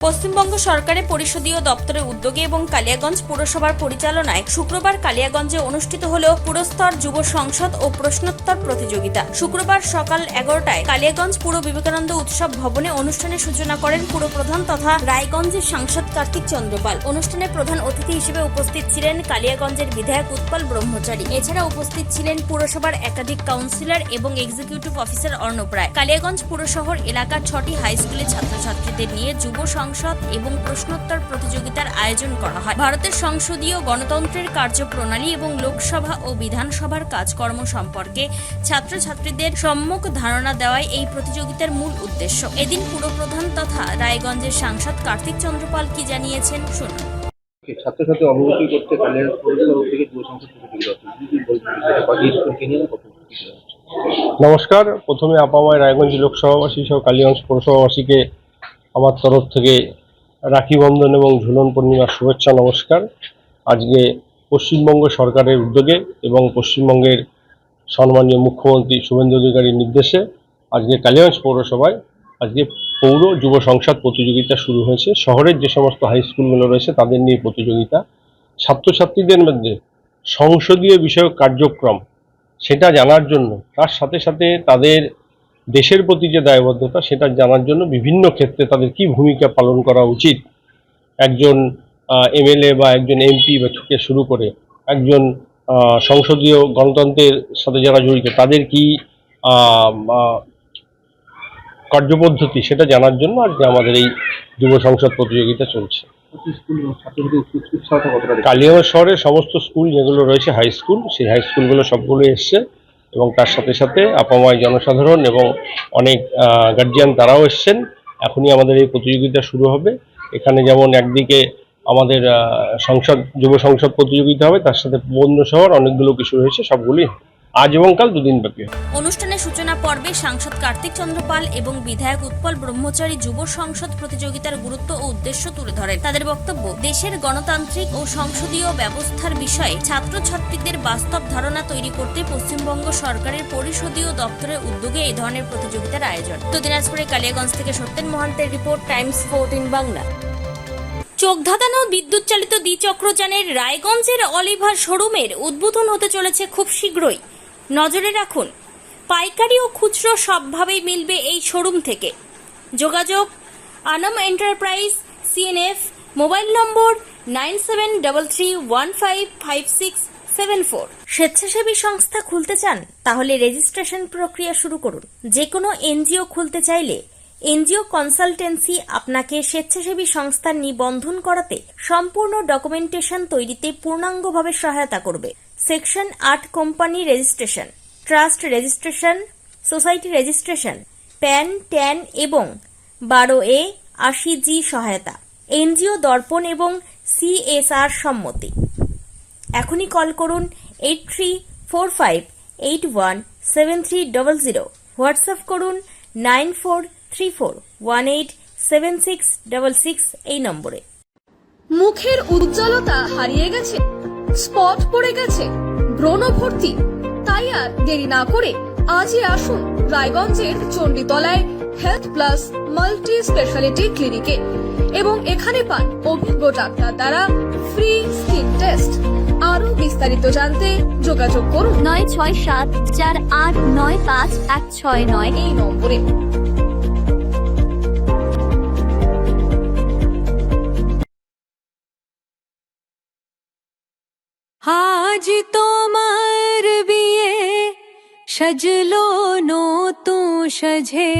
পশ্চিমবঙ্গ সরকারের পরিষদীয় দপ্তরের উদ্যোগে এবং কালিয়াগঞ্জ পুরসভার পরিচালনায় শুক্রবার কালিয়াগঞ্জে অনুষ্ঠিত হল পুরস্তর যুব সংসদ ও প্রশ্নোত্তর প্রতিযোগিতা। শুক্রবার সকাল 11টায় কালিয়াগঞ্জ পুর বিবেকানন্দ উৎসব ভবনে অনুষ্ঠানের সূচনা করেন পুরপ্রধান তথা রায়গঞ্জের সাংসদ কার্তিক চন্দ্রপাল। অনুষ্ঠানে প্রধান অতিথি হিসেবে উপস্থিত ছিলেন কালিয়াগঞ্জের বিধায়ক উৎপল ব্রহ্মচারী। এছাড়া উপস্থিত ছিলেন পুরসভার একাধিক কাউন্সিলর এবং এক্সিকিউটিভ অফিসার অর্ণব রায়। কালিয়াগঞ্জ পুরশহর এলাকার 6টি হাই স্কুলের ছাত্রছাত্রীদের নিয়ে যুব সংসদ এবং প্রশ্নোত্তর প্রতিযোগিতার আয়োজন করা হয়। ভারতের সংসদীয় গণতন্ত্রের কার্যপ্রণালী এবং লোকসভা ও বিধানসভার কাজকর্ম সম্পর্কে ছাত্রছাত্রীদের সম্যক ধারণা দেওয়াই এই প্রতিযোগিতার মূল উদ্দেশ্য। এদিন পুরপ্রধান তথা রায়গঞ্জের সাংসদ কার্তিক চন্দ্রপাল কি জানিয়েছেন শুনুন। ছাত্রছাত্রী অবগতি করতে কালিয়াগঞ্জ পৌরসভা থেকে যুব সংসদ প্রতিযোগিতা। নমস্কার। প্রথমে আপামায় রায়গঞ্জ লোকসভাবাসী সহ কালিয়াগঞ্জ পৌরসভাবাসীকে আমার তরফ থেকে রাখি বন্ধন এবং ঝুলন পূর্ণিমার শুভেচ্ছা নমস্কার। আজকে পশ্চিমবঙ্গ সরকারের উদ্যোগে এবং পশ্চিমবঙ্গের সম্মানীয় মুখ্যমন্ত্রী শুভেন্দু অধিকারীর নির্দেশে আজকে কালিয়াগঞ্জ পৌরসভায় আজকে পৌর যুব সংসদ প্রতিযোগিতা শুরু হয়েছে। শহরের যে সমস্ত হাই স্কুলগুলো রয়েছে তাদের নিয়ে প্রতিযোগিতা। ছাত্রছাত্রীদের মধ্যে সংসদীয় বিষয়ক কার্যক্রম সেটা জানার জন্য, তার সাথে সাথে তাদের দেশের প্রতি যে দায়বদ্ধতা সেটা জানার জন্য বিভিন্ন ক্ষেত্রে তাদের কি ভূমিকা পালন করা উচিত, একজন এমএলএ বা একজন এমপি থেকে শুরু করে একজন সংসদীয় গণতন্ত্রের সাথে যারা জড়িত তাদের কি কার্যপদ্ধতি সেটা জানার জন্য আজকে আমাদের এই যুব সংসদ প্রতিযোগিতা চলছে। কালিয়াগঞ্জ শহরের সমস্ত স্কুল যেগুলো রয়েছে হাই স্কুল, সেই হাই স্কুলগুলো সবগুলো এসছে এবং তার সাথে সাথে আপামায় জনসাধারণ এবং অনেক গার্জিয়ান তারাও এসছেন। এখনই আমাদের এই প্রতিযোগিতা শুরু হবে। এখানে যেমন একদিকে আমাদের যুব সংসদ প্রতিযোগিতা হবে, তার সাথে প্রবন্ধ শহর অনেকগুলো কিছু রয়েছে, সবগুলি আজ এবং কাল দুদিন ব্যাপী। অনুষ্ঠানের সূচনা পর্বে সাংসদ কার্তিক চন্দ্রপাল এবং বিধায়ক উৎপল ব্রহ্মচারী যুব সংসদ প্রতিযোগিতার গুরুত্ব ও উদ্দেশ্য তুলে ধরেন। তাদের বক্তব্য, দেশের গণতান্ত্রিক ও সংসদীয় ব্যবস্থার বিষয়ে ছাত্রছাত্রীদের বাস্তব ধারণা তৈরি করতে পশ্চিমবঙ্গ সরকারের পরিষদীয় দপ্তরের উদ্যোগে এই ধরনের প্রতিযোগিতার আয়োজন। তো দিনাজপুরের কালিয়াগঞ্জ থেকে সত্যেন মহান্তের রিপোর্ট, টাইমস 14 বাংলা। চোখ ধাঁধানো বিদ্যুৎ চালিত দ্বিচক্রযানের রায়গঞ্জের অলিভার শোরুমের উদ্বোধন হতে চলেছে খুব শীঘ্রই। নজরে রাখুন, পাইকারি ও খুচরো সবভাবেই মিলবে এই শোরুম থেকে। যোগাযোগ আনম এন্টারপ্রাইজ সিএনএফ, মোবাইল নম্বর 9733155674। স্বেচ্ছাসেবী সংস্থা খুলতে চান? তাহলে রেজিস্ট্রেশন প্রক্রিয়া শুরু করুন। যে কোনো এনজিও খুলতে চাইলে এনজিও কনসালটেন্সি আপনাকে স্বেচ্ছাসেবী সংস্থার নিবন্ধন করাতে সম্পূর্ণ ডকুমেন্টেশন তৈরিতে পূর্ণাঙ্গভাবে সহায়তা করবে। Section 8 company registration, trust registration, society registration, pan, tan এবং 12A 80G সহায়তা, এনজিও দর্পণ এবং CSR সম্মতি। এখনই কল করুন 8345817300, হোয়াটসঅ্যাপ করুন 9434187666 এই নম্বরে। মুখের উজ্জ্বলতা হারিয়ে গেছে, স্পট পড়ে গেছে, ব্রণ ভর্তি, তাই আর দেরি না করে আজই আসুন রায়গঞ্জের চণ্ডীতলায় হেলথ প্লাস মাল্টি স্পেশালিটি ক্লিনিকে এবং এখানে পান অভিজ্ঞ ডাক্তার দ্বারা ফ্রি স্কিন টেস্ট। আরো বিস্তারিত জানতে যোগাযোগ করুন 9674895169 এই নম্বরে। আজ তোমার বিয়ে, সাজলো নতুন সাজে।